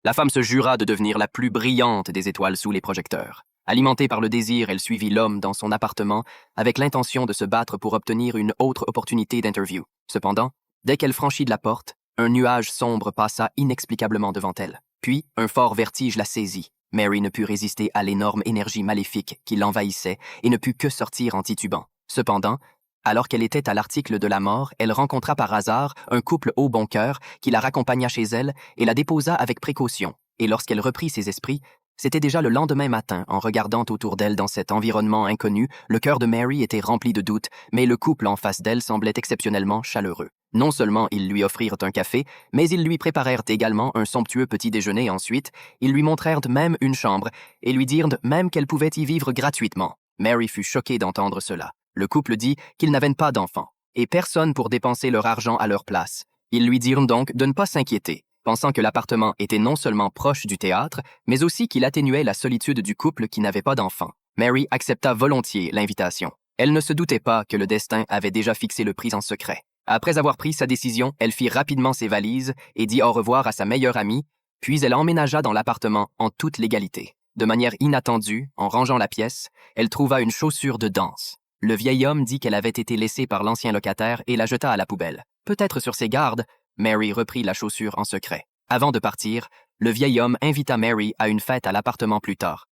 La femme se jura de devenir la plus brillante des étoiles sous les projecteurs. Alimentée par le désir, elle suivit l'homme dans son appartement avec l'intention de se battre pour obtenir une autre opportunité d'interview. Cependant, dès qu'elle franchit de la porte, un nuage sombre passa inexplicablement devant elle. Puis, un fort vertige la saisit. Mary ne put résister à l'énorme énergie maléfique qui l'envahissait et ne put que sortir en titubant. Cependant, alors qu'elle était à l'article de la mort, elle rencontra par hasard un couple au bon cœur qui la raccompagna chez elle et la déposa avec précaution. Et lorsqu'elle reprit ses esprits, c'était déjà le lendemain matin. En regardant autour d'elle dans cet environnement inconnu, le cœur de Mary était rempli de doutes, mais le couple en face d'elle semblait exceptionnellement chaleureux. Non seulement ils lui offrirent un café, mais ils lui préparèrent également un somptueux petit déjeuner. Ensuite, ils lui montrèrent même une chambre et lui dirent même qu'elle pouvait y vivre gratuitement. Mary fut choquée d'entendre cela. Le couple dit qu'ils n'avaient pas d'enfants, et personne pour dépenser leur argent à leur place. Ils lui dirent donc de ne pas s'inquiéter, pensant que l'appartement était non seulement proche du théâtre, mais aussi qu'il atténuait la solitude du couple qui n'avait pas d'enfants. Mary accepta volontiers l'invitation. Elle ne se doutait pas que le destin avait déjà fixé le prix en secret. Après avoir pris sa décision, elle fit rapidement ses valises et dit au revoir à sa meilleure amie, puis elle emménagea dans l'appartement en toute légalité. De manière inattendue, en rangeant la pièce, elle trouva une chaussure de danse. Le vieil homme dit qu'elle avait été laissée par l'ancien locataire et la jeta à la poubelle. Peut-être sur ses gardes, Mary reprit la chaussure en secret. Avant de partir, le vieil homme invita Mary à une fête à l'appartement plus tard.